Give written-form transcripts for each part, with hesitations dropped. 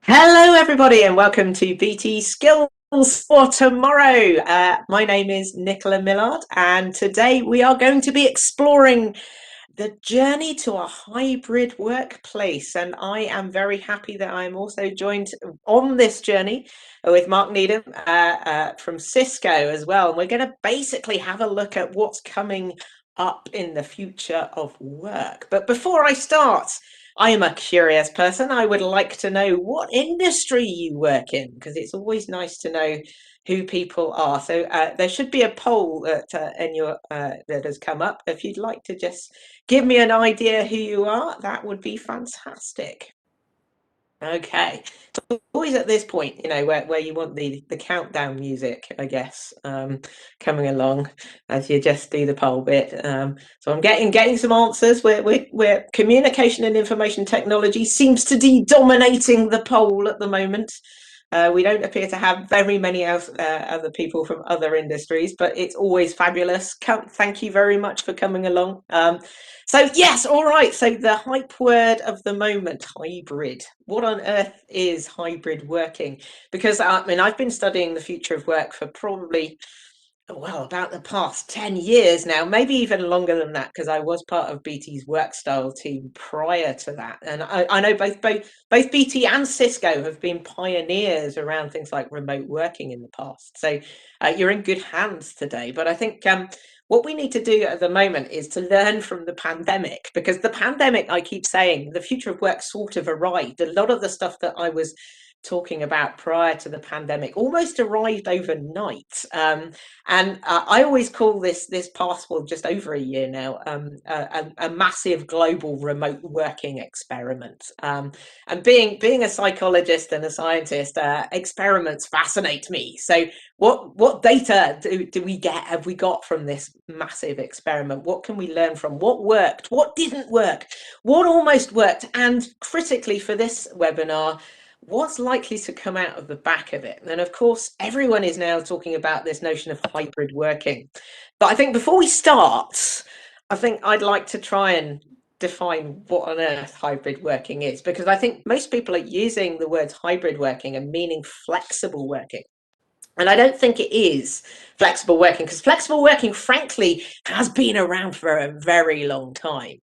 Hello, everybody, and welcome to BT Skills for Tomorrow. My name is Nicola Millard, and today we are going to be exploring the journey to a hybrid workplace. And I am very happy that I am also joined on this journey with Mark Needham from Cisco as well. And we're going to basically have a look at what's coming up in the future of work. But before I start, I am a curious person. I would like to know what industry you work in, because it's always nice to know who people are. So there should be a poll that has come up. If you'd like to just give me an idea who you are, that would be fantastic. Okay. So always at this point, where you want the countdown music, I guess, coming along as you just do the poll bit. So I'm getting some answers. Where communication and information technology seems to be dominating the poll at the moment. We don't appear to have very many other people from other industries, but it's always fabulous. Thank you very much for coming along. So yes, all right. So the hype word of the moment, hybrid. What on earth is hybrid working? Because I've been studying the future of work for probably, well, about the past 10 years now, maybe even longer than that, because I was part of BT's work style team prior to that. And I know both BT and Cisco have been pioneers around things like remote working in the past. So you're in good hands today. But I think what we need to do at the moment is to learn from the pandemic, because the pandemic, I keep saying, the future of work sort of arrived. A lot of the stuff that I was talking about prior to the pandemic almost arrived overnight. And I always call this past, well, just over a year now, a massive global remote working experiment. And being a psychologist and a scientist, experiments fascinate me. So what data do we have we got from this massive experiment? What can we learn from? What worked? What didn't work? What almost worked? And critically for this webinar, what's likely to come out of the back of it? And of course, everyone is now talking about this notion of hybrid working. But I think before we start, I think I'd like to try and define what on earth hybrid working is, because I think most people are using the words hybrid working and meaning flexible working. And I don't think it is flexible working, because flexible working, frankly, has been around for a very long time.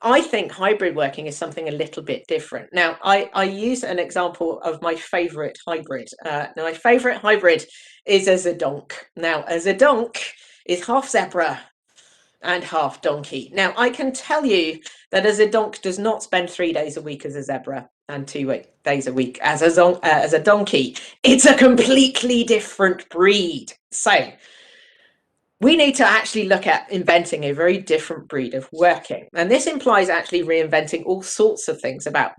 I think hybrid working is something a little bit different. Now, I use an example of my favorite hybrid. Now, my favorite hybrid is a Zedonk. Now, a Zedonk is half zebra and half donkey. Now, I can tell you that a Zedonk does not spend 3 days a week as a zebra and 2 days a week as a donkey. It's a completely different breed. So we need to actually look at inventing a very different breed of working. And this implies actually reinventing all sorts of things about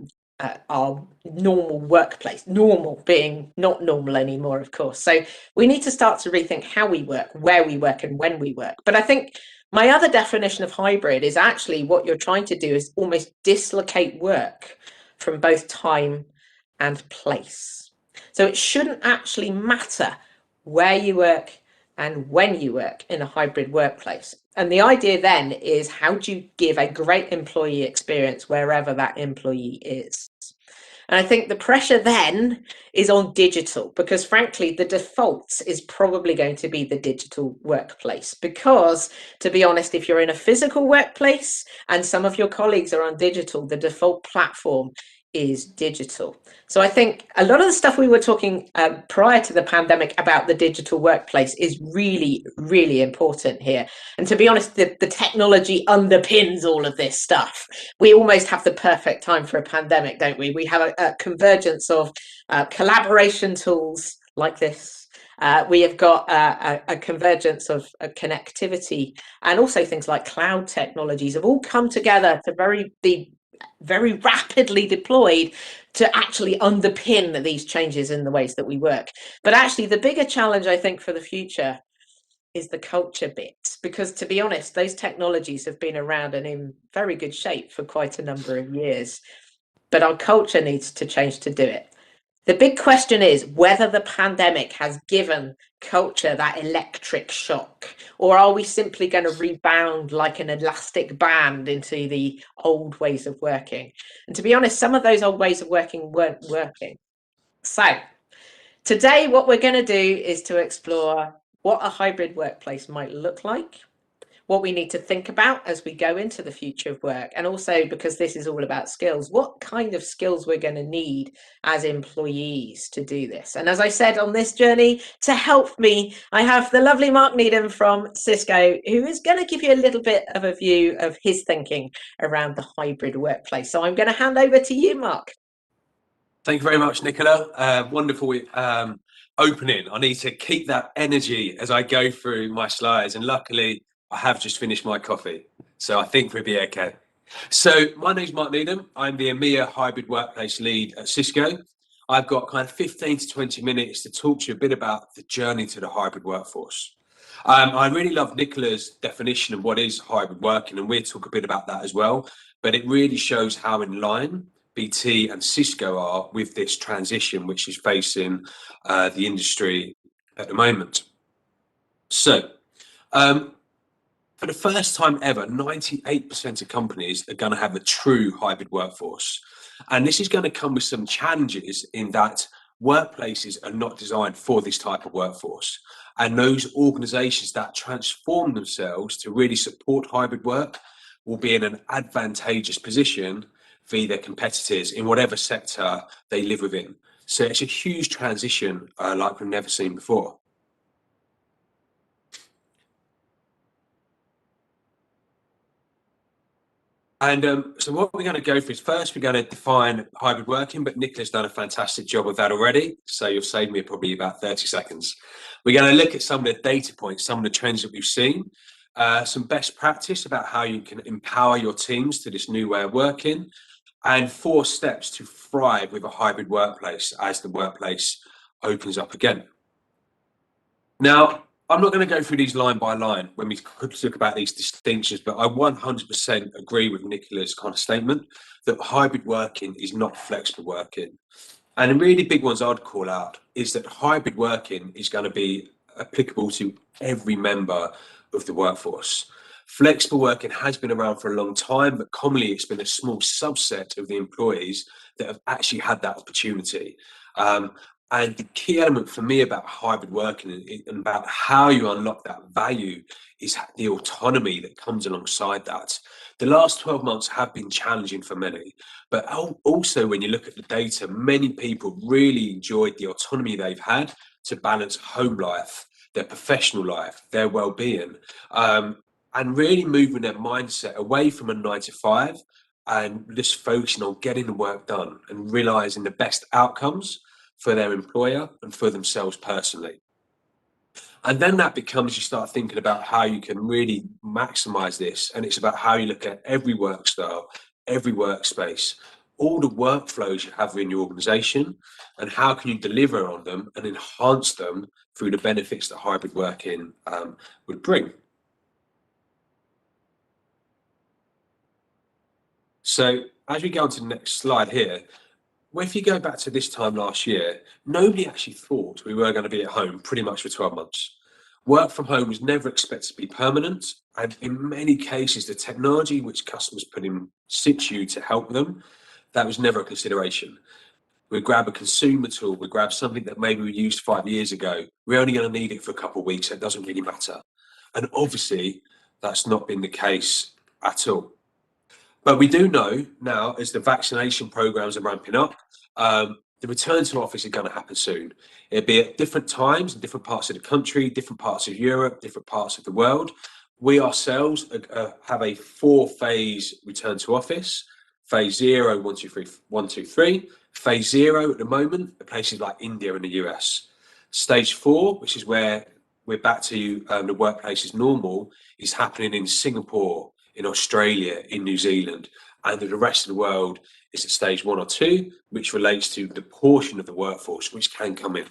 our normal workplace, normal being not normal anymore, of course. So we need to start to rethink how we work, where we work, and when we work. But I think my other definition of hybrid is actually what you're trying to do is almost dislocate work from both time and place. So it shouldn't actually matter where you work and when you work in a hybrid workplace. And the idea then is, how do you give a great employee experience wherever that employee is? And I think the pressure then is on digital, because frankly, the default is probably going to be the digital workplace. Because to be honest, if you're in a physical workplace and some of your colleagues are on digital, the default platform is digital. So I think a lot of the stuff we were talking prior to the pandemic about the digital workplace is really, really important here. And to be honest, the technology underpins all of this stuff. We almost have the perfect time for a pandemic, don't we? We have a convergence of collaboration tools like this. We have got a convergence of connectivity, and also things like cloud technologies have all come together to be very rapidly deployed to actually underpin these changes in the ways that we work. But actually, the bigger challenge, I think, for the future is the culture bit, because to be honest, those technologies have been around and in very good shape for quite a number of years, but our culture needs to change to do it. The big question is whether the pandemic has given culture that electric shock, or are we simply going to rebound like an elastic band into the old ways of working? And to be honest, some of those old ways of working weren't working. So, today what we're going to do is to explore what a hybrid workplace might look like, what we need to think about as we go into the future of work, and also, because this is all about skills, what kind of skills we're going to need as employees to do this. And as I said, on this journey, to help me, I have the lovely Mark Needham from Cisco, who is going to give you a little bit of a view of his thinking around the hybrid workplace. So I'm going to hand over to you, Mark. Thank you very much, Nicola. Wonderful opening. I need to keep that energy as I go through my slides, and luckily I have just finished my coffee, so I think we'll be okay. So my name's Mark Needham. I'm the EMEA Hybrid Workplace Lead at Cisco. I've got kind of 15 to 20 minutes to talk to you a bit about the journey to the hybrid workforce. I really love Nicola's definition of what is hybrid working, and we'll talk a bit about that as well, but it really shows how in line BT and Cisco are with this transition which is facing the industry at the moment. So, for the first time ever, 98% of companies are going to have a true hybrid workforce. And this is going to come with some challenges in that workplaces are not designed for this type of workforce. And those organizations that transform themselves to really support hybrid work will be in an advantageous position via their competitors in whatever sector they live within. So it's a huge transition like we've never seen before. And so what we're going to go through is first we're going to define hybrid working, but Nicola's done a fantastic job of that already. So you'll save me probably about 30 seconds. We're going to look at some of the data points, some of the trends that we've seen, some best practice about how you can empower your teams to this new way of working, and 4 steps to thrive with a hybrid workplace as the workplace opens up again. Now, I'm not going to go through these line by line when we talk about these distinctions, but I 100% agree with Nicola's kind of statement that hybrid working is not flexible working. And the really big ones I'd call out is that hybrid working is going to be applicable to every member of the workforce. Flexible working has been around for a long time, but commonly it's been a small subset of the employees that have actually had that opportunity. And the key element for me about hybrid working and about how you unlock that value is the autonomy that comes alongside that. The last 12 months have been challenging for many, but also when you look at the data, many people really enjoyed the autonomy they've had to balance home life, their professional life, their well-being, and really moving their mindset away from a 9 to 5 and just focusing on getting the work done and realizing the best outcomes for their employer and for themselves personally. And then that becomes, you start thinking about how you can really maximize this. And it's about how you look at every work style, every workspace, all the workflows you have in your organization, and how can you deliver on them and enhance them through the benefits that hybrid working would bring. So as we go on to the next slide here, well, if you go back to this time last year, nobody actually thought we were going to be at home pretty much for 12 months. Work from home was never expected to be permanent, and in many cases, the technology which customers put in situ to help them, that was never a consideration. We grab a consumer tool, we grab something that maybe we used 5 years ago, we're only going to need it for a couple of weeks, so it doesn't really matter. And obviously, that's not been the case at all. But we do know now, as the vaccination programs are ramping up, the return to office is going to happen soon. It'll be at different times in different parts of the country, different parts of Europe, different parts of the world. We ourselves have a 4-phase return to office. Phase 0, 1, 2, 3, 1, 2, 3. Phase 0 at the moment, are places like India and the US. Stage 4, which is where we're back to the workplace is normal, is happening in Singapore, in Australia, in New Zealand, and the rest of the world is at stage 1 or 2, which relates to the portion of the workforce which can come in.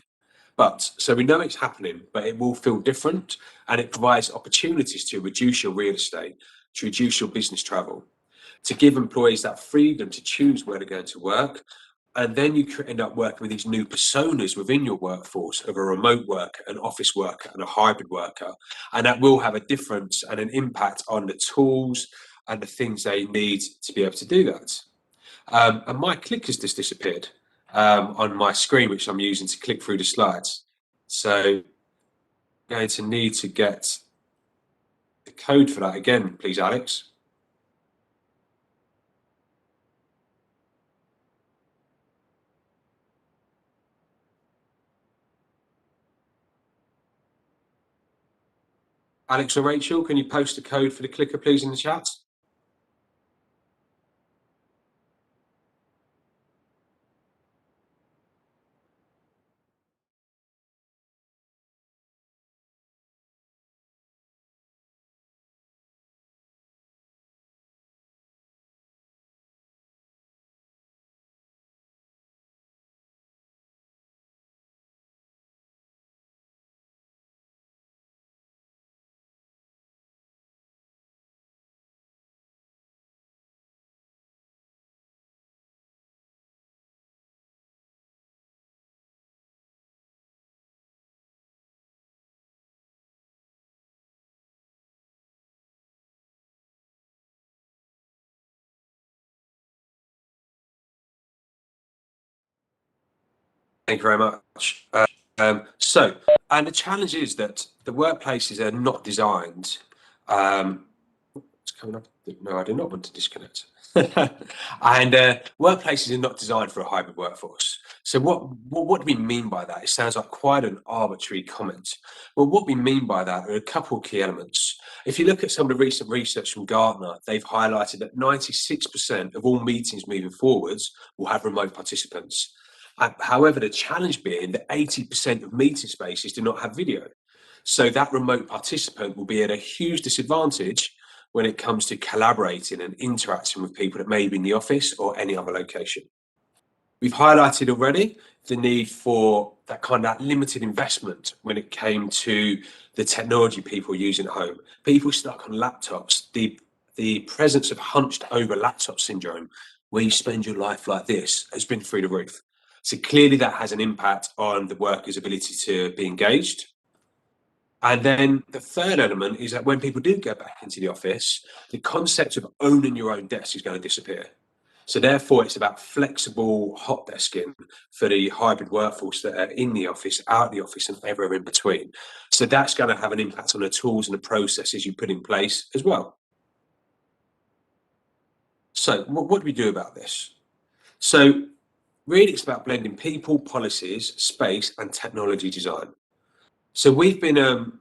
But so we know it's happening, but it will feel different, and it provides opportunities to reduce your real estate, to reduce your business travel, to give employees that freedom to choose where they're going to work. And then you end up working with these new personas within your workforce of a remote worker, an office worker, and a hybrid worker. And that will have a difference and an impact on the tools and the things they need to be able to do that. And my click has just disappeared. on my screen, which I'm using to click through the slides. So I'm going to need to get the code for that again, please, Alex. Alex or Rachel, can you post the code for the clicker, please, in the chat? Thank you very much. And the challenge is that the workplaces are not designed. It's coming up. No, I do not want to disconnect. And workplaces are not designed for a hybrid workforce. So what do we mean by that? It sounds like quite an arbitrary comment. Well, what we mean by that are a couple of key elements. If you look at some of the recent research from Gartner, they've highlighted that 96% of all meetings moving forwards will have remote participants. However, the challenge being that 80% of meeting spaces do not have video. So that remote participant will be at a huge disadvantage when it comes to collaborating and interacting with people that may be in the office or any other location. We've highlighted already the need for that kind of limited investment when it came to the technology people using at home. People stuck on laptops, the presence of hunched over laptop syndrome, where you spend your life like this, has been through the roof. So clearly that has an impact on the worker's ability to be engaged. And then the third element is that when people do go back into the office, the concept of owning your own desk is going to disappear. So therefore, it's about flexible hot desking for the hybrid workforce that are in the office, out of the office, and everywhere in between. So that's going to have an impact on the tools and the processes you put in place as well. So what do we do about this? So really, it's about blending people, policies, space, and technology design. So we've been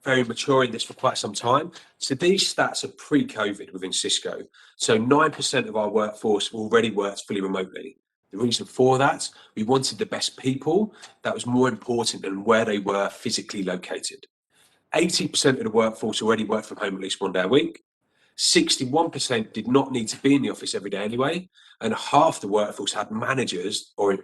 very mature in this for quite some time. So these stats are pre-COVID within Cisco. So 9% of our workforce already works fully remotely. The reason for that, we wanted the best people. That was more important than where they were physically located. 80% of the workforce already worked from home at least one day a week. 61% did not need to be in the office every day anyway, and half the workforce had managers or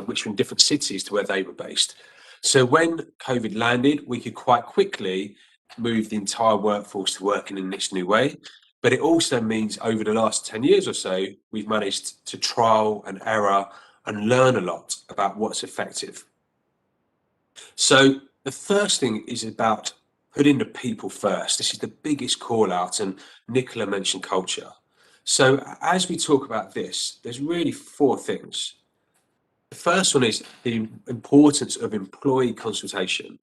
which were in different cities to where they were based. So when COVID landed, we could quite quickly move the entire workforce to working in this new way. But it also means over the last 10 years or so, we've managed to trial and error and learn a lot about what's effective. So the first thing is about putting the people first. This is the biggest call out, and Nicola mentioned culture. So as we talk about this, there's really four things. The first one is the importance of employee consultation.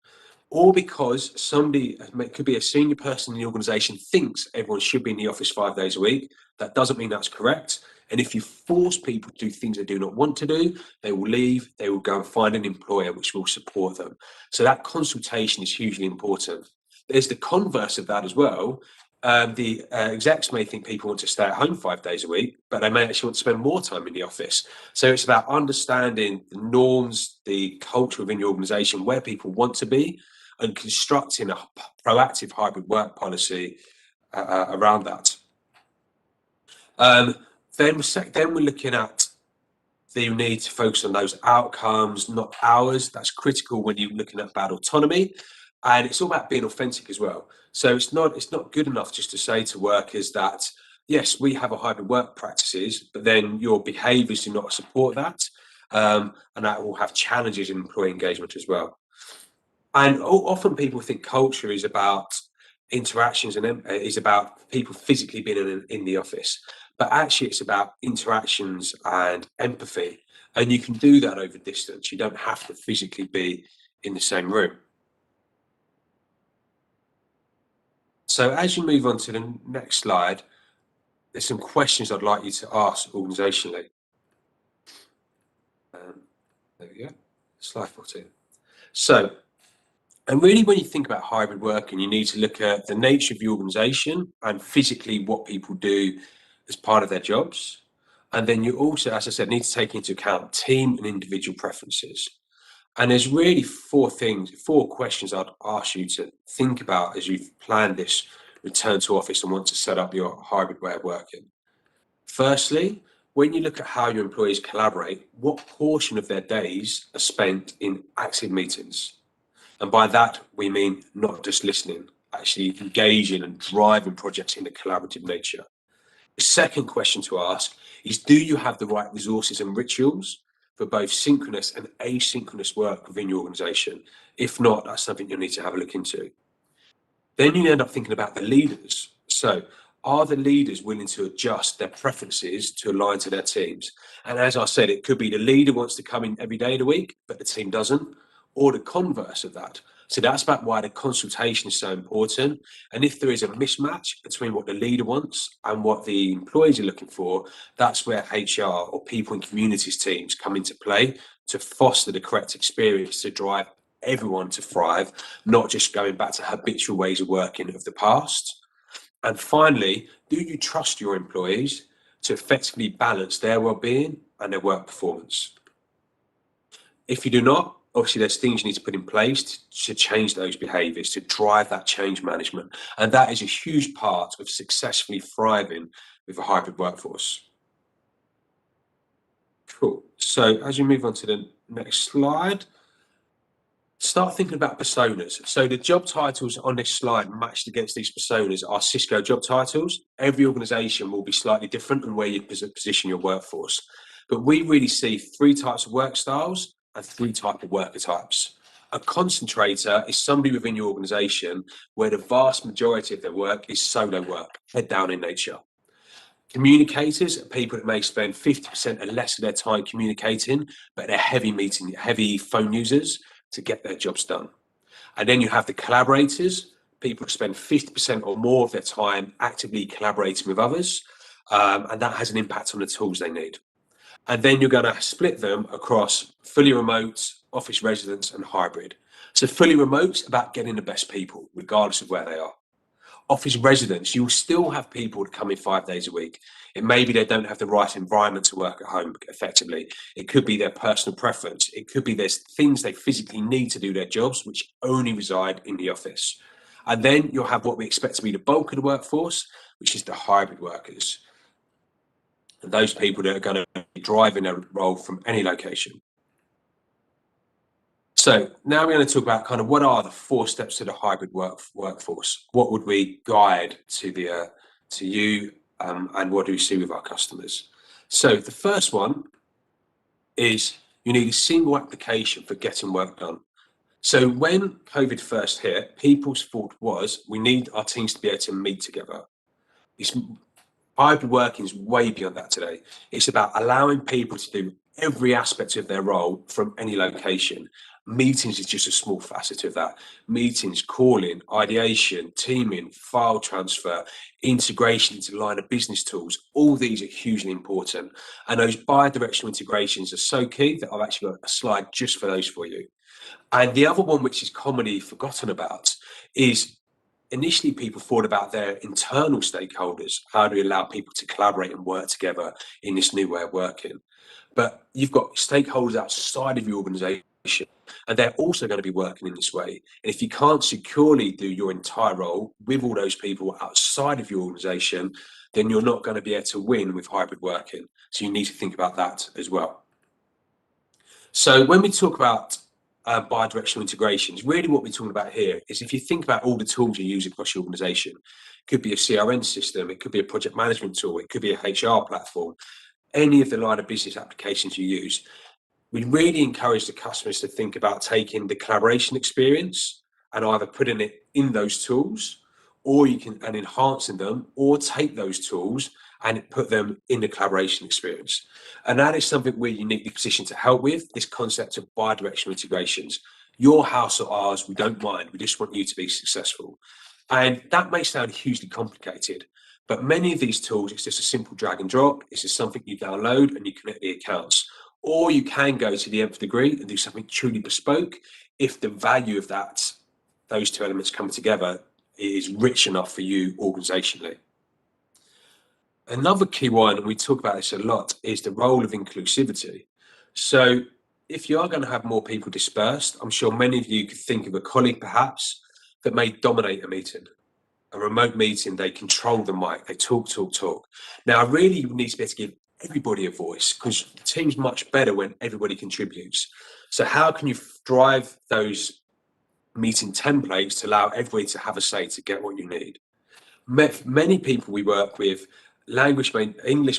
Or because somebody could be a senior person in the organization thinks everyone should be in the office 5 days a week. That doesn't mean that's correct. And if you force people to do things they do not want to do, they will leave, they will go and find an employer which will support them. So that consultation is hugely important. There's the converse of that as well. The execs may think people want to stay at home 5 days a week, but they may actually want to spend more time in the office. So it's about understanding the norms, the culture within your organization, where people want to be, and constructing a proactive hybrid work policy around that. Then we're looking at the need to focus on those outcomes, not hours. That's critical when you're looking at about autonomy, and it's all about being authentic as well. So it's not good enough just to say to workers that yes, we have a hybrid work practices, but then your behaviours do not support that, and that will have challenges in employee engagement as well. And often people think culture is about interactions and is about people physically being in the office, but actually it's about interactions and empathy. And you can do that over distance. You don't have to physically be in the same room. So as you move on to the next slide, there's some questions I'd like you to ask organisationally. There we go, slide 14. So, and really when you think about hybrid working, you need to look at the nature of your organisation and physically what people do as part of their jobs. And then you also, as I said, need to take into account team and individual preferences. And there's really four questions I'd ask you to think about as you've planned this return to office and want to set up your hybrid way of working. Firstly, when you look at how your employees collaborate, what portion of their days are spent in active meetings? And by that, we mean not just listening, actually engaging and driving projects in a collaborative nature. The second question to ask is, do you have the right resources and rituals for both synchronous and asynchronous work within your organization? If not, that's something you'll need to have a look into. Then you end up thinking about the leaders. So, are the leaders willing to adjust their preferences to align to their teams? And as I said, it could be the leader wants to come in every day of the week, but the team doesn't, or the converse of that. So that's about why the consultation is so important. And if there is a mismatch between what the leader wants and what the employees are looking for, that's where HR or people and communities teams come into play to foster the correct experience to drive everyone to thrive, not just going back to habitual ways of working of the past. And finally, do you trust your employees to effectively balance their well-being and their work performance? If you do not, obviously there's things you need to put in place to change those behaviors, to drive that change management. And that is a huge part of successfully thriving with a hybrid workforce. Cool. So as you move on to the next slide, start thinking about personas. So the job titles on this slide matched against these personas are Cisco job titles. Every organization will be slightly different in where you position your workforce. But we really see three types of work styles and three types of worker types. A concentrator is somebody within your organization where the vast majority of their work is solo work, head down in nature. Communicators are people that may spend 50% or less of their time communicating, but they're heavy phone users to get their jobs done. And then you have the collaborators, people who spend 50% or more of their time actively collaborating with others, and that has an impact on the tools they need. And then you're going to split them across fully remote, office residents, and hybrid. So fully remote's about getting the best people, regardless of where they are. Office residents, you'll still have people that come in 5 days a week. It may be they don't have the right environment to work at home effectively. It could be their personal preference. It could be there's things they physically need to do their jobs, which only reside in the office. And then you'll have what we expect to be the bulk of the workforce, which is the hybrid workers. And those people that are going to be driving a role from any location. So now we're going to talk about kind of what are the 4 steps to the hybrid workforce. What would we guide to you, and what do we see with our customers? So the first one is you need a single application for getting work done. So when COVID first hit, people's thought was we need our teams to be able to meet together. Hybrid working is way beyond that today. It's about allowing people to do every aspect of their role from any location. Meetings is just a small facet of that. Meetings, calling, ideation, teaming, file transfer, integration into line of business tools, all these are hugely important. And those bi-directional integrations are so key that I've actually got a slide just for those for you. And the other one, which is commonly forgotten about, is initially people thought about their internal stakeholders. How do we allow people to collaborate and work together in this new way of working? But you've got stakeholders outside of your organization, and they're also going to be working in this way. And if you can't securely do your entire role with all those people outside of your organization, then you're not going to be able to win with hybrid working. So you need to think about that as well. So when we talk about bi-directional integrations, really what we're talking about here is if you think about all the tools you use across your organization, it could be a CRM system, it could be a project management tool, it could be a HR platform, any of the line of business applications you use. We really encourage the customers to think about taking the collaboration experience and either putting it in those tools or you can, and enhancing them, or take those tools and put them in the collaboration experience. And that is something we're uniquely positioned to help with, this concept of bi-directional integrations. Your house or ours, we don't mind. We just want you to be successful. And that may sound hugely complicated, but many of these tools, it's just a simple drag and drop. It's just something you download and you connect the accounts. Or you can go to the nth degree and do something truly bespoke if the value of that, those two elements coming together, is rich enough for you organizationally. Another key one, and we talk about this a lot, is the role of inclusivity. So if you are going to have more people dispersed, I'm sure many of you could think of a colleague perhaps that may dominate a meeting. A remote meeting, they control the mic, they talk, talk, talk. Now, really, you need to be able to give everybody a voice, because the team's much better when everybody contributes. So how can you drive those meeting templates to allow everybody to have a say to get what you need? Many people we work with, English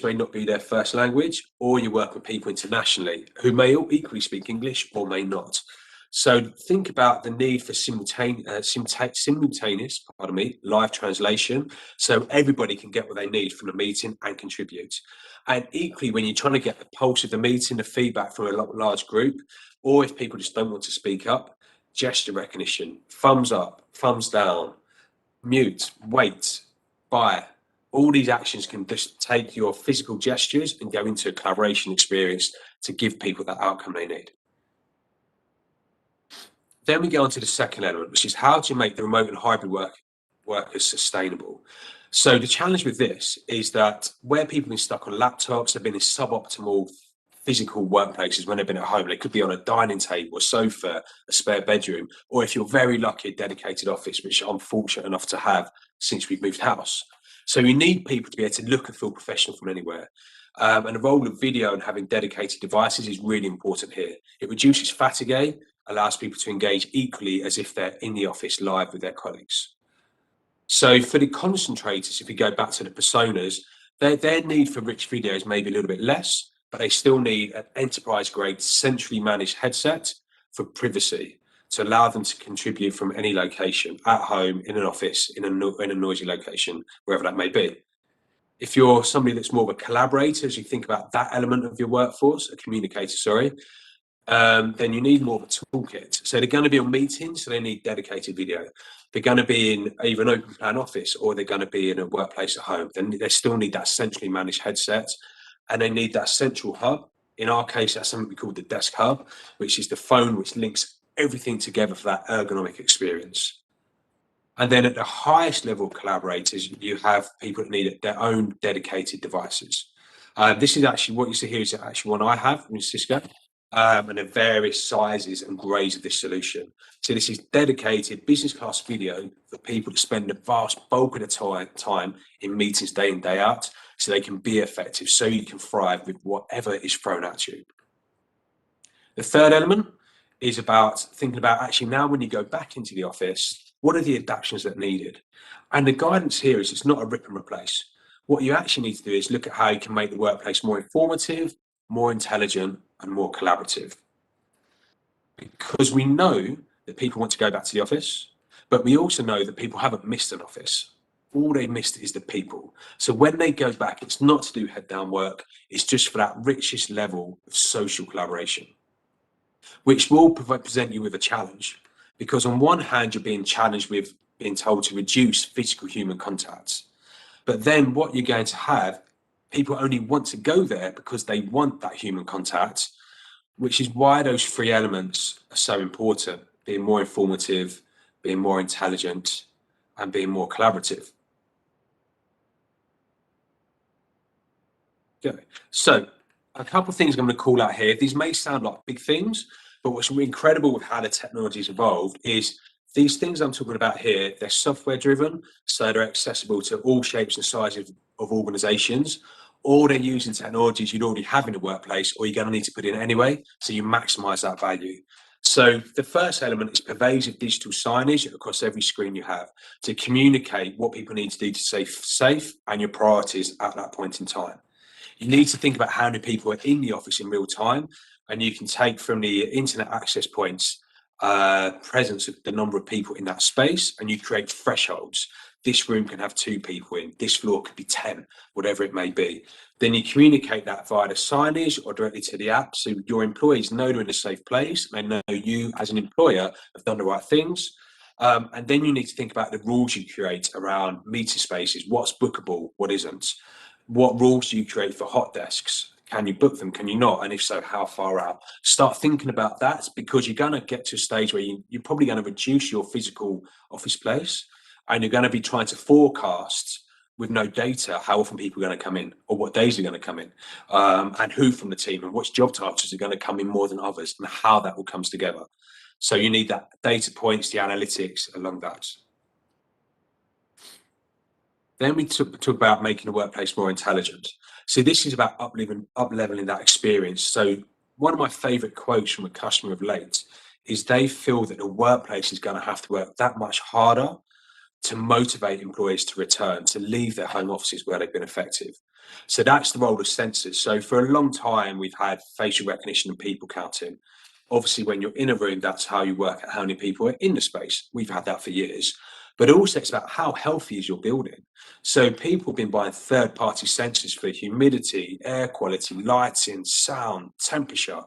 may not be their first language, or you work with people internationally who may all equally speak English or may not. So think about the need for simultaneous, live translation, so everybody can get what they need from the meeting and contribute. And equally, when you're trying to get the pulse of the meeting, the feedback from a large group, or if people just don't want to speak up, gesture recognition, thumbs up, thumbs down, mute, wait, buy. All these actions can just take your physical gestures and go into a collaboration experience to give people that outcome they need. Then we go on to the second element, which is how to make the remote and hybrid workers sustainable. So the challenge with this is that where people have been stuck on laptops, they've been in suboptimal physical workplaces when they've been at home. They could be on a dining table, a sofa, a spare bedroom, or if you're very lucky, a dedicated office, which I'm fortunate enough to have since we've moved house. So you need people to be able to look and feel professional from anywhere. And the role of video and having dedicated devices is really important here. It reduces fatigue, allows people to engage equally as if they're in the office live with their colleagues. So for the concentrators, if we go back to the personas, their need for rich videos may be a little bit less, but they still need an enterprise-grade, centrally managed headset for privacy to allow them to contribute from any location, at home, in an office, in a noisy location, wherever that may be. If you're somebody that's more of a collaborator, as you think about that element of your workforce, a communicator, sorry, then you need more of a toolkit. So they're going to be on meetings, so they need dedicated video. They're going to be in either an open plan office or they're going to be in a workplace at home. Then they still need that centrally managed headset, and they need that central hub. In our case, that's something we call the desk hub, which is the phone which links everything together for that ergonomic experience. And then at the highest level of collaborators, you have people that need their own dedicated devices. This is actually what you see here is actually one I have from Cisco. And the various sizes and grades of this solution. So this is dedicated business class video for people to spend the vast bulk of the time in meetings day in, day out, so they can be effective, so you can thrive with whatever is thrown at you. The third element is about thinking about actually now when you go back into the office, what are the adaptations that are needed? And the guidance here is it's not a rip and replace. What you actually need to do is look at how you can make the workplace more informative, more intelligent, and more collaborative. Because we know that people want to go back to the office, but we also know that people haven't missed an office. All they missed is the people. So when they go back, it's not to do head down work, it's just for that richest level of social collaboration, which will present you with a challenge. Because on one hand, you're being challenged with being told to reduce physical human contacts. But then what you're going to have, people only want to go there because they want that human contact, which is why those three elements are so important: being more informative, being more intelligent, and being more collaborative. Okay. So a couple of things I'm going to call out here. These may sound like big things, but what's really incredible with how the technology has evolved is these things I'm talking about here, they're software driven, so they're accessible to all shapes and sizes of organizations, or they're using technologies you'd already have in the workplace, or you're going to need to put in anyway, so you maximize that value. So the first element is pervasive digital signage across every screen you have to communicate what people need to do to stay safe and your priorities at that point in time. You need to think about how many people are in the office in real time, and you can take from the internet access points presence of the number of people in that space, and you create thresholds. This room can have 2 people in, this floor could be 10, whatever it may be. Then you communicate that via the signage or directly to the app, so your employees know they're in a safe place. They know you as an employer have done the right things. And then you need to think about the rules you create around meeting spaces. What's bookable, what isn't? What rules do you create for hot desks? Can you book them? Can you not? And if so, how far out? Start thinking about that, because you're going to get to a stage where you're probably going to reduce your physical office place, and you're going to be trying to forecast with no data how often people are going to come in, or what days are going to come in, and who from the team, and which job titles are going to come in more than others, and how that all comes together. So you need that data points, the analytics along that. Then we talk about making the workplace more intelligent. So this is about up-leveling that experience. So one of my favorite quotes from a customer of late is they feel that the workplace is going to have to work that much harder to motivate employees to return, to leave their home offices where they've been effective. So that's the role of sensors. So for a long time, we've had facial recognition and people counting. Obviously, when you're in a room, that's how you work out how many people are in the space. We've had that for years. But also, it's about how healthy is your building. So people have been buying third-party sensors for humidity, air quality, lighting, sound, temperature.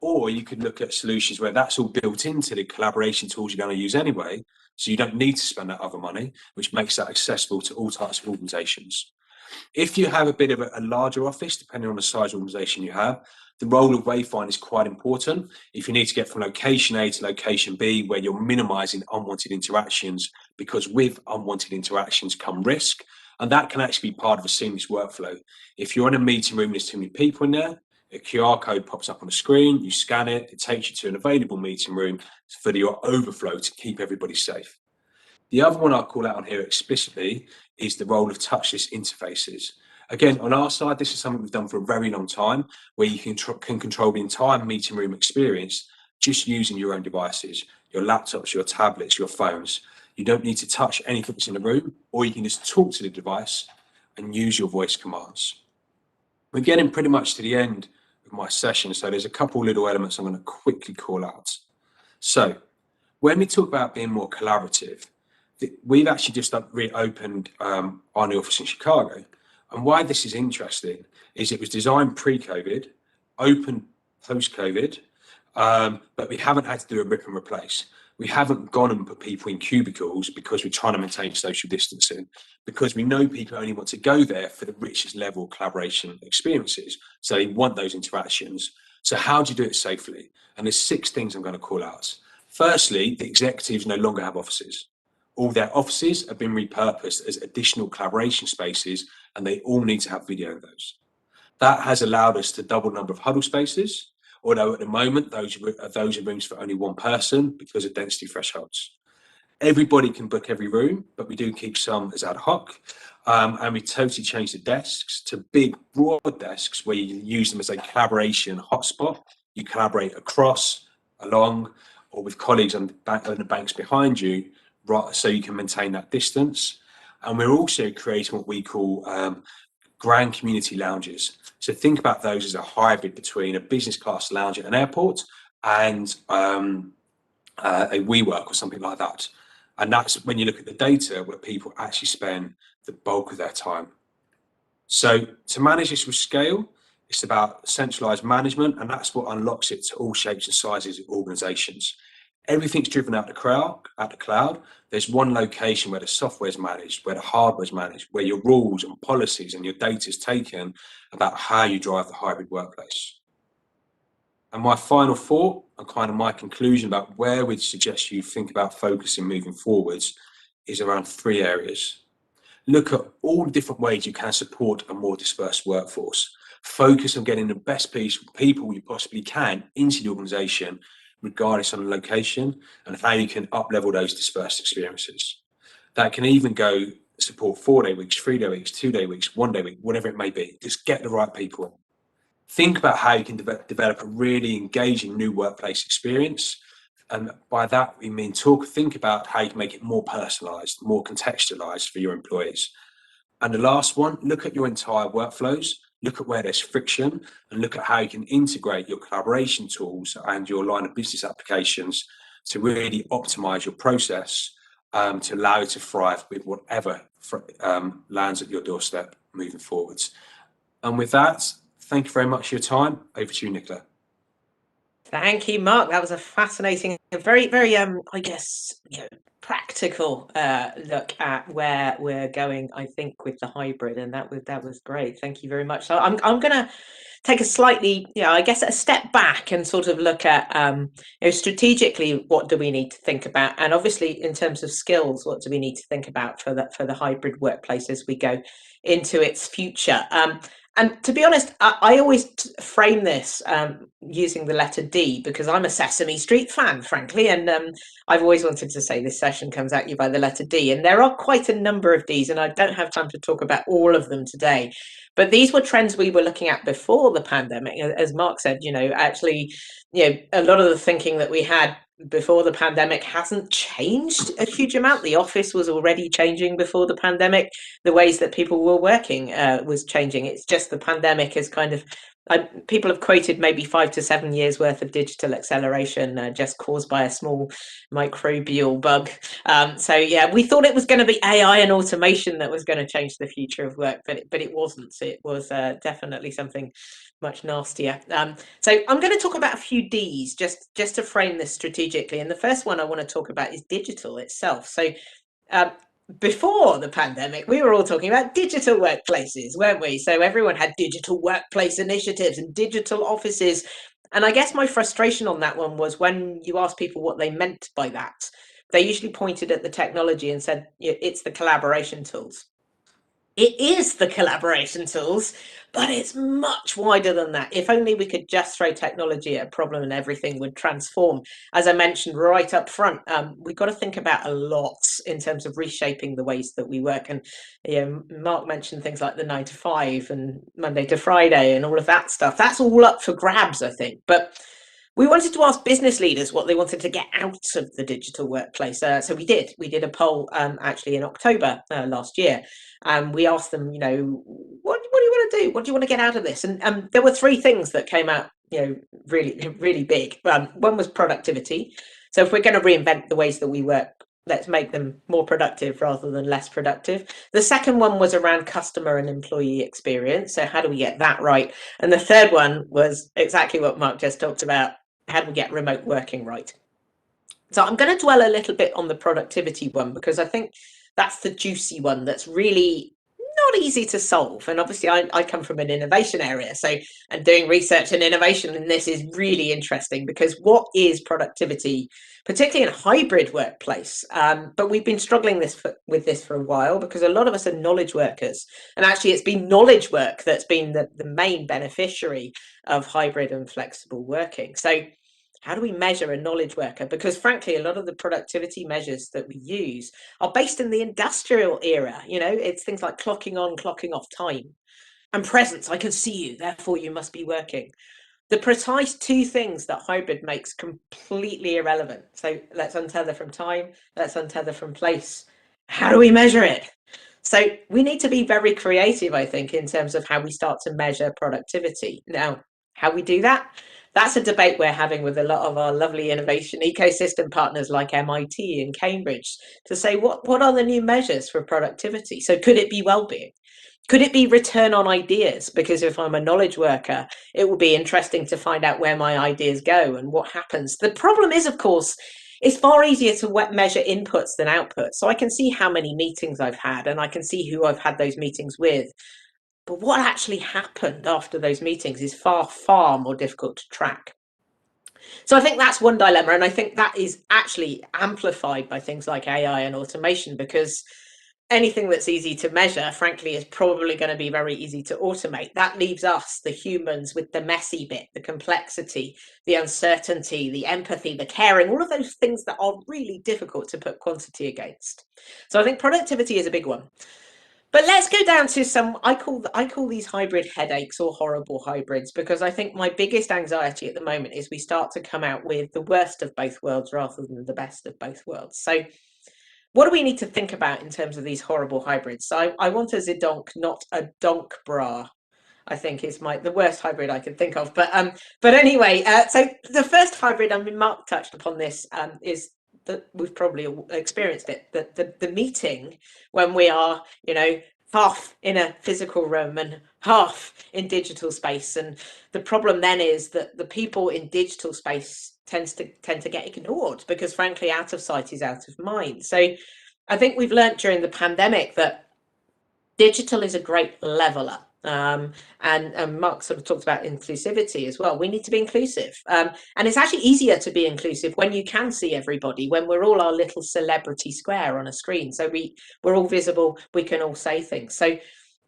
Or you could look at solutions where that's all built into the collaboration tools you're going to use anyway, so you don't need to spend that other money, which makes that accessible to all types of organizations. If you have a bit of a larger office, depending on the size of organization you have, the role of wayfind is quite important. If you need to get from location A to location B, where you're minimizing unwanted interactions, because with unwanted interactions come risk, and that can actually be part of a seamless workflow. If you're in a meeting room, there's too many people in there, a QR code pops up on the screen, you scan it, it takes you to an available meeting room for your overflow to keep everybody safe. The other one I'll call out on here explicitly is the role of touchless interfaces. Again, on our side, this is something we've done for a very long time, where you can control the entire meeting room experience just using your own devices, your laptops, your tablets, your phones. You don't need to touch anything that's in the room, or you can just talk to the device and use your voice commands. We're getting pretty much to the end of my session, so there's a couple little elements I'm going to quickly call out. So when we talk about being more collaborative, we've actually just reopened our new office in Chicago. And why this is interesting is it was designed pre-COVID, open post-COVID, but we haven't had to do a rip and replace. We haven't gone and put people in cubicles because we're trying to maintain social distancing, because we know people only want to go there for the richest level of collaboration experiences. So they want those interactions. So how do you do it safely? And there's 6 things I'm going to call out. Firstly, the executives no longer have offices. All their offices have been repurposed as additional collaboration spaces, and they all need to have video in those. That has allowed us to double the number of huddle spaces, although at the moment those are rooms for only 1 person because of density thresholds. Everybody can book every room, but we do keep some as ad hoc. And we totally changed the desks to big, broad desks where you use them as a collaboration hotspot. You collaborate across, along, or with colleagues on the banks behind you, right, so you can maintain that distance. And we're also creating what we call grand community lounges. So think about those as a hybrid between a business class lounge at an airport and a WeWork or something like that. And that's when you look at the data where people actually spend the bulk of their time. So to manage this with scale, it's about centralized management, and that's what unlocks it to all shapes and sizes of organizations. Everything's driven out the cloud. There's one location where the software is managed, where the hardware is managed, where your rules and policies and your data is taken about how you drive the hybrid workplace. And my final thought, and kind of my conclusion about where we'd suggest you think about focusing moving forwards, is around 3 areas. Look at all the different ways you can support a more dispersed workforce. Focus on getting the best people you possibly can into the organization, regardless of the location, and how you can up-level those dispersed experiences. That can even go support 4-day weeks, 3-day weeks, 2-day weeks, 1-day week, whatever it may be. Just get the right people in. Think about how you can develop a really engaging new workplace experience. And by that, we mean think about how you can make it more personalized, more contextualized for your employees. And the last one, look at your entire workflows, look at where there's friction, and look at how you can integrate your collaboration tools and your line of business applications to really optimize your process to allow you to thrive with whatever lands at your doorstep moving forwards. And with that, thank you very much for your time. Over to you, Nicola. Thank you, Mark. That was a fascinating, very, very, I guess, practical look at where we're going, I think, with the hybrid, and that was great. Thank you very much. So I'm gonna take a slightly, I guess, a step back and sort of look at, strategically, what do we need to think about, and obviously in terms of skills, what do we need to think about for the hybrid workplace as we go into its future. And to be honest, I always frame this using the letter D because I'm a Sesame Street fan, frankly, and I've always wanted to say this session comes at you by the letter D, and there are quite a number of Ds, and I don't have time to talk about all of them today. But these were trends we were looking at before the pandemic. As Mark said, actually, a lot of the thinking that we had before the pandemic hasn't changed a huge amount. The office was already changing before the pandemic. The ways that people were working was changing. It's just the pandemic has kind of, people have quoted maybe 5 to 7 years worth of digital acceleration just caused by a small microbial bug. So yeah, we thought it was going to be AI and automation that was going to change the future of work, but it wasn't. It was definitely something much nastier. So I'm going to talk about a few Ds just to frame this strategically. And the first one I want to talk about is digital itself. So before the pandemic, we were all talking about digital workplaces, weren't we? So everyone had digital workplace initiatives and digital offices. And I guess my frustration on that one was when you asked people what they meant by that, they usually pointed at the technology and said, it's the collaboration tools. It is the collaboration tools, but it's much wider than that. If only we could just throw technology at a problem and everything would transform. As I mentioned right up front, we've got to think about a lot in terms of reshaping the ways that we work. And Mark mentioned things like the 9 to 5 and Monday to Friday and all of that stuff. That's all up for grabs, I think. But we wanted to ask business leaders what they wanted to get out of the digital workplace. So we did. We did a poll actually in October last year. We asked them, what do you want to do? What do you want to get out of this? And there were 3 things that came out, really, really big. One was productivity. So if we're going to reinvent the ways that we work, let's make them more productive rather than less productive. The second one was around customer and employee experience. So how do we get that right? And the third one was exactly what Mark just talked about. How do we get remote working right? So I'm going to dwell a little bit on the productivity one because I think that's the juicy one that's really not easy to solve. And obviously I come from an innovation area, so and doing research and innovation in this is really interesting because what is productivity, particularly in a hybrid workplace? But we've been struggling with this for a while because a lot of us are knowledge workers, and actually it's been knowledge work that's been the main beneficiary of hybrid and flexible working. So how do we measure a knowledge worker? Because frankly, a lot of the productivity measures that we use are based in the industrial era. It's things like clocking on, clocking off time and presence. I can see you, therefore you must be working. The precise 2 things that hybrid makes completely irrelevant. So let's untether from time, let's untether from place. How do we measure it? So we need to be very creative, I think, in terms of how we start to measure productivity. Now, how we do that? That's a debate we're having with a lot of our lovely innovation ecosystem partners like MIT and Cambridge to say what are the new measures for productivity? So could it be well-being? Could it be return on ideas? Because if I'm a knowledge worker, it will be interesting to find out where my ideas go and what happens. The problem is, of course, it's far easier to measure inputs than outputs. So I can see how many meetings I've had and I can see who I've had those meetings with. But what actually happened after those meetings is far, far more difficult to track. So I think that's one dilemma. And I think that is actually amplified by things like AI and automation, because anything that's easy to measure, frankly, is probably going to be very easy to automate. That leaves us, the humans, with the messy bit, the complexity, the uncertainty, the empathy, the caring, all of those things that are really difficult to put quantity against. So I think productivity is a big one. But let's go down to some, I call these hybrid headaches or horrible hybrids, because I think my biggest anxiety at the moment is we start to come out with the worst of both worlds rather than the best of both worlds. So what do we need to think about in terms of these horrible hybrids? So I want a zidonk, not a donk bra, I think is the worst hybrid I can think of. But anyway, so the first hybrid, I mean, Mark touched upon this, is that we've probably all experienced it, that the meeting when we are, half in a physical room and half in digital space. And the problem then is that the people in digital space tend to get ignored because frankly, out of sight is out of mind. So I think we've learned during the pandemic that digital is a great leveler. And Mark sort of talked about inclusivity as well. We need to be inclusive. And it's actually easier to be inclusive when you can see everybody, when we're all our little celebrity square on a screen. So we're all visible, we can all say things. So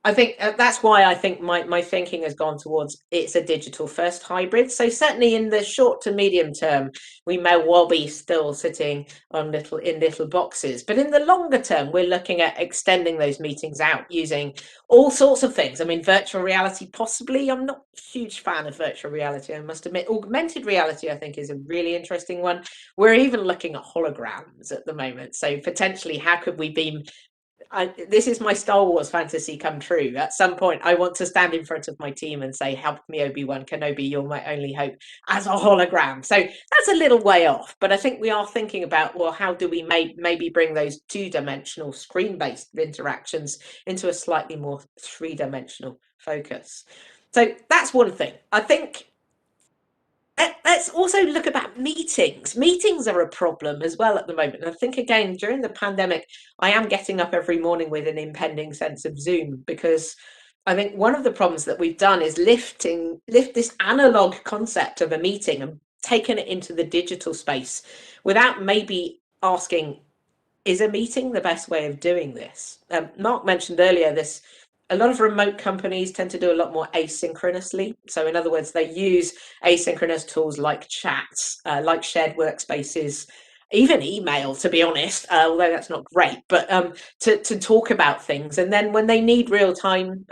I think that's why I think my thinking has gone towards it's a digital first hybrid. So certainly in the short to medium term, we may well be still sitting on little boxes. But in the longer term, we're looking at extending those meetings out using all sorts of things. I mean, virtual reality, possibly. I'm not a huge fan of virtual reality, I must admit. Augmented reality, I think, is a really interesting one. We're even looking at holograms at the moment. So potentially, how could we beam this is my Star Wars fantasy come true. At some point, I want to stand in front of my team and say, "Help me, Obi-Wan Kenobi, you're my only hope," as a hologram. So that's a little way off, but I think we are thinking about, well, how do we maybe bring those two-dimensional screen-based interactions into a slightly more three-dimensional focus? So that's one thing. I think let's also look about meetings. Meetings are a problem as well at the moment. And I think, again, during the pandemic, I am getting up every morning with an impending sense of Zoom, because I think one of the problems that we've done is lift this analog concept of a meeting and taken it into the digital space without maybe asking, is a meeting the best way of doing this? Mark mentioned earlier this. A lot of remote companies tend to do a lot more asynchronously. So in other words, they use asynchronous tools like chats, like shared workspaces, even email, to be honest, although that's not great, but to talk about things. And then when they need real-time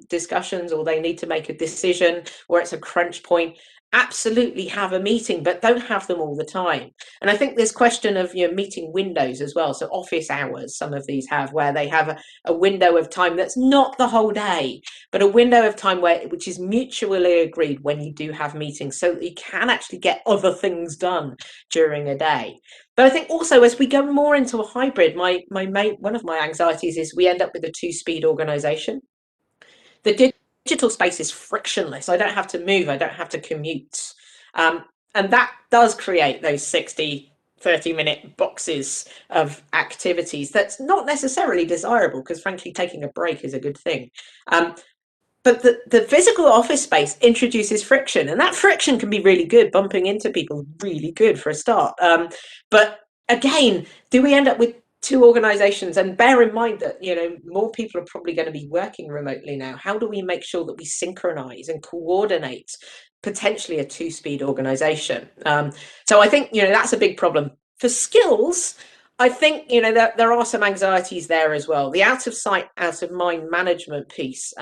discussions, or they need to make a decision, or it's a crunch point, absolutely have a meeting, but don't have them all the time. And I think this question of meeting windows as well. So office hours, some of these have, where they have a window of time that's not the whole day, but a window of time which is mutually agreed when you do have meetings, so that you can actually get other things done during a day. But I think also, as we go more into a hybrid, one of my anxieties is we end up with a two-speed organization. The digital space is frictionless. I don't have to move, I don't have to commute. And that does create those 30-minute boxes of activities that's not necessarily desirable, because frankly, taking a break is a good thing. But the physical office space introduces friction, and that friction can be really good. Bumping into people, really good for a start. But again, do we end up with two organizations? And bear in mind that more people are probably going to be working remotely now. How do we make sure that we synchronize and coordinate potentially a two-speed organization? So I think that's a big problem. For skills, I think there are some anxieties there as well. The out of sight, out of mind management piece.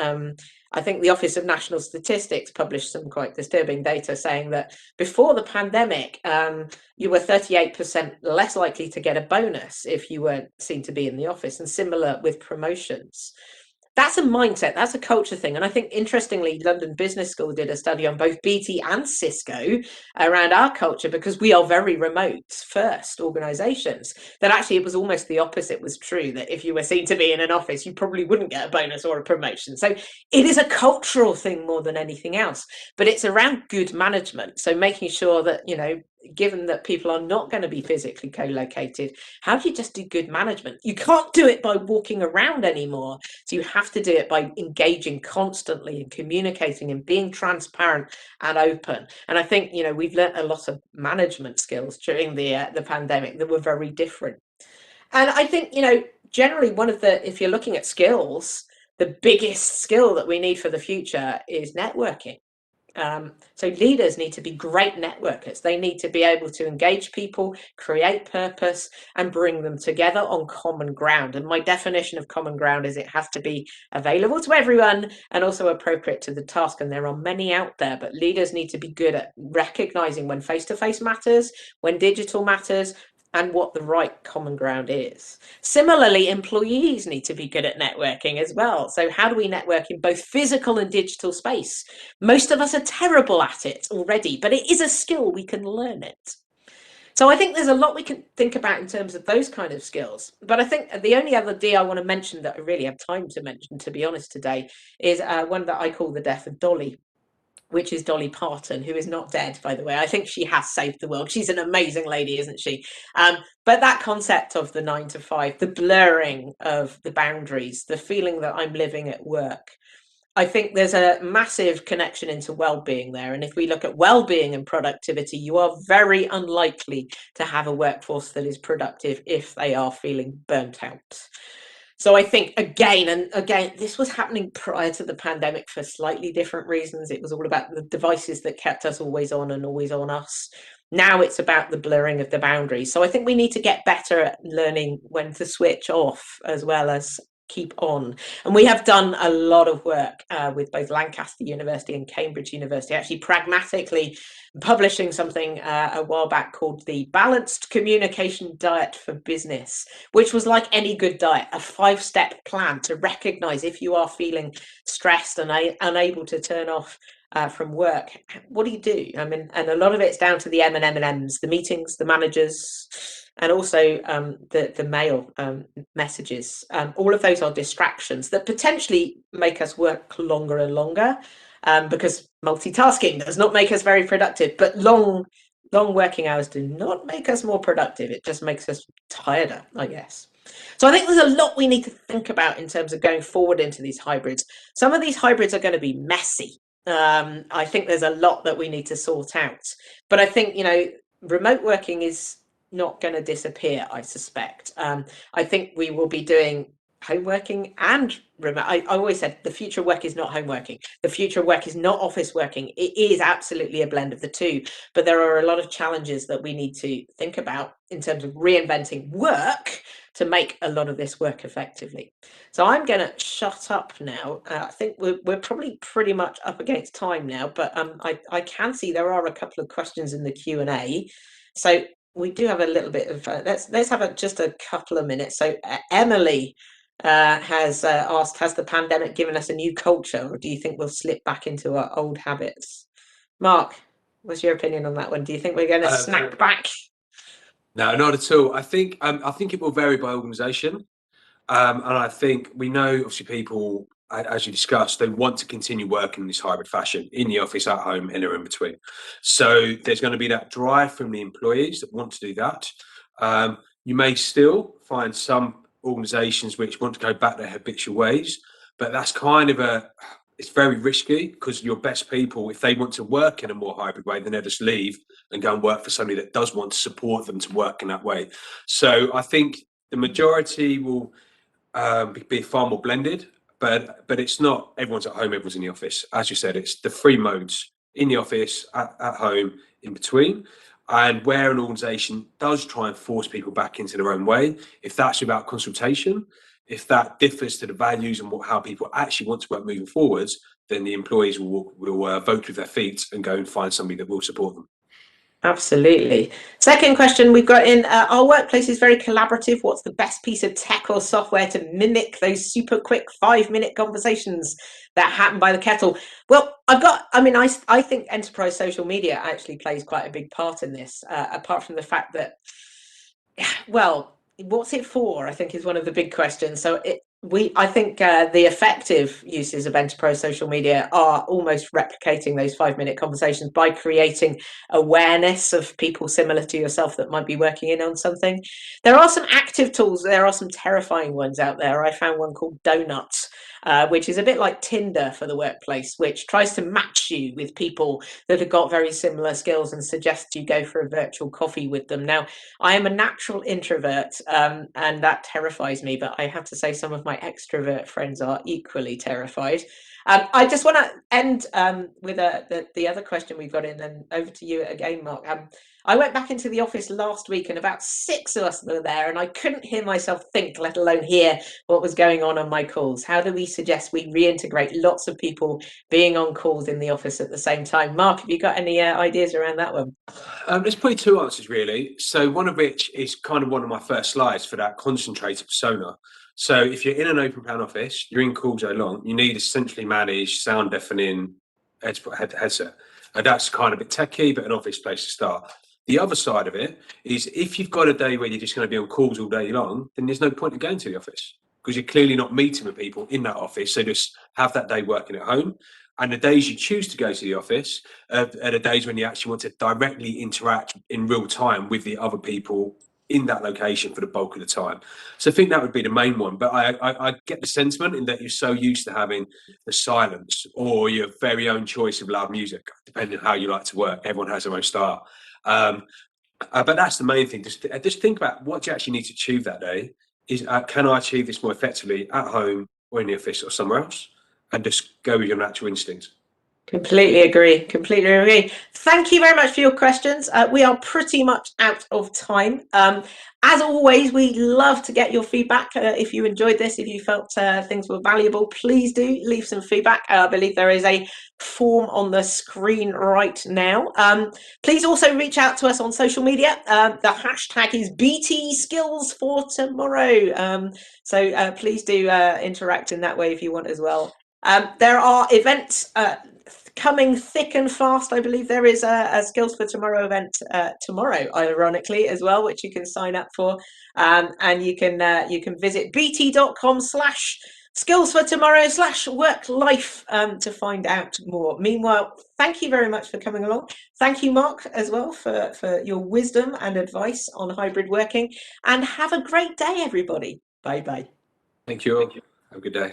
I think the Office of National Statistics published some quite disturbing data saying that before the pandemic, you were 38% less likely to get a bonus if you weren't seen to be in the office, and similar with promotions. That's a mindset, that's a culture thing. And I think, interestingly, London Business School did a study on both BT and Cisco around our culture, because we are very remote first organizations, that actually it was almost the opposite was true, that if you were seen to be in an office, you probably wouldn't get a bonus or a promotion. So it is a cultural thing more than anything else, but it's around good management. So making sure that, given that people are not going to be physically co-located, how do you just do good management? You can't do it by walking around anymore. So you have to do it by engaging constantly and communicating and being transparent and open. And I think, we've learned a lot of management skills during the pandemic that were very different. And I think, generally if you're looking at skills, the biggest skill that we need for the future is networking. So leaders need to be great networkers. They need to be able to engage people, create purpose, and bring them together on common ground. And my definition of common ground is it has to be available to everyone and also appropriate to the task. And there are many out there, but leaders need to be good at recognizing when face-to-face matters, when digital matters, and what the right common ground is. Similarly, employees need to be good at networking as well. So how do we network in both physical and digital space? Most of us are terrible at it already, but it is a skill, we can learn it. So I think there's a lot we can think about in terms of those kind of skills. But I think the only other D I want to mention that I really have time to mention, to be honest, today is one that I call the death of Dolly, which is Dolly Parton, who is not dead, by the way. I think she has saved the world. She's an amazing lady, isn't she? But that concept of the 9 to 5, the blurring of the boundaries, the feeling that I'm living at work, I think there's a massive connection into well-being there. And if we look at well-being and productivity, you are very unlikely to have a workforce that is productive if they are feeling burnt out. So I think again and again, this was happening prior to the pandemic for slightly different reasons. It was all about the devices that kept us always on and always on us. Now it's about the blurring of the boundaries. So I think we need to get better at learning when to switch off as well as keep on. And we have done a lot of work with both Lancaster University and Cambridge University, actually pragmatically publishing something a while back called the Balanced Communication Diet for Business, which was like any good diet, a 5-step plan to recognize if you are feeling stressed and unable to turn off from work. What do you do? I mean, and a lot of it's down to the M&Ms, the meetings, the managers, and also the mail messages. All of those are distractions that potentially make us work longer and longer, because multitasking does not make us very productive. But long working hours do not make us more productive. It just makes us tireder, I guess. So I think there's a lot we need to think about in terms of going forward into these hybrids. Some of these hybrids are going to be messy. I think there's a lot that we need to sort out. But I think, remote working is not going to disappear, I suspect. I think we will be doing home working and remote. I always said the future of work is not home working. The future of work is not office working. It is absolutely a blend of the two. But there are a lot of challenges that we need to think about in terms of reinventing work to make a lot of this work effectively. So I'm going to shut up now. I think we're probably pretty much up against time now, but I can see there are a couple of questions in the Q&A. So we do have a little bit of let's have just a couple of minutes. So Emily has asked, has the pandemic given us a new culture, or do you think we'll slip back into our old habits? Mark, what's your opinion on that one? Do you think we're going to snap back? No, not at all. I think it will vary by organisation, and I think we know obviously people, as you discussed, they want to continue working in this hybrid fashion in the office, at home, anywhere in between. So there's going to be that drive from the employees that want to do that. You may still find some organisations which want to go back their habitual ways, but that's kind of it's very risky, because your best people, if they want to work in a more hybrid way, then they'll just leave and go and work for somebody that does want to support them to work in that way. So I think the majority will be far more blended, but it's not everyone's at home, everyone's in the office. As you said, it's the three modes: in the office, at home, in between. And where an organisation does try and force people back into their own way, if that's about consultation, if that differs to the values and how people actually want to work moving forwards, then the employees will vote with their feet and go and find somebody that will support them. Absolutely. Second question we've got in, our workplace is very collaborative. What's the best piece of tech or software to mimic those super quick 5-minute conversations that happen by the kettle? Well, I think enterprise social media actually plays quite a big part in this, apart from the fact that, well, what's it for, I think, is one of the big questions. So I think the effective uses of enterprise social media are almost replicating those 5-minute conversations by creating awareness of people similar to yourself that might be working in on something. There are some active tools. There are some terrifying ones out there. I found one called Donuts, which is a bit like Tinder for the workplace, which tries to match you with people that have got very similar skills and suggests you go for a virtual coffee with them. Now, I am a natural introvert, and that terrifies me, but I have to say some of my extrovert friends are equally terrified. I just want to end with the other question we've got in, and over to you again, Mark. I went back into the office last week, and about 6 of us were there, and I couldn't hear myself think, let alone hear what was going on my calls. How do we suggest we reintegrate lots of people being on calls in the office at the same time? Mark, have you got any ideas around that one? There's probably two answers, really. So one of which is kind of one of my first slides for that concentrated persona. So if you're in an open plan office, you're in calls so long, you need a centrally managed, sound deafening headset. And that's kind of a bit techy, but an obvious place to start. The other side of it is if you've got a day where you're just going to be on calls all day long, then there's no point in going to the office because you're clearly not meeting with people in that office. So just have that day working at home. And the days you choose to go to the office are the days when you actually want to directly interact in real time with the other people in that location for the bulk of the time. So I think that would be the main one. But I get the sentiment in that you're so used to having the silence or your very own choice of loud music, depending on how you like to work. Everyone has their own style. But that's the main thing. Just think about what you actually need to achieve that day. Is can I achieve this more effectively at home or in the office or somewhere else? And just go with your natural instincts. Completely agree. Completely agree. Thank you very much for your questions. We are pretty much out of time. As always, we love to get your feedback. If you enjoyed this, if you felt things were valuable, please do leave some feedback. I believe there is a form on the screen right now. Please also reach out to us on social media. The hashtag is BT Skills for Tomorrow. So please do interact in that way if you want as well. There are events coming thick and fast. I believe there is a Skills for Tomorrow event tomorrow, ironically, as well, which you can sign up for. And you can visit bt.com/skills for tomorrow/work life to find out more. Meanwhile, thank you very much for coming along. Thank you, Mark, as well, for your wisdom and advice on hybrid working. And have a great day, everybody. Bye bye. Thank you all. Have a good day.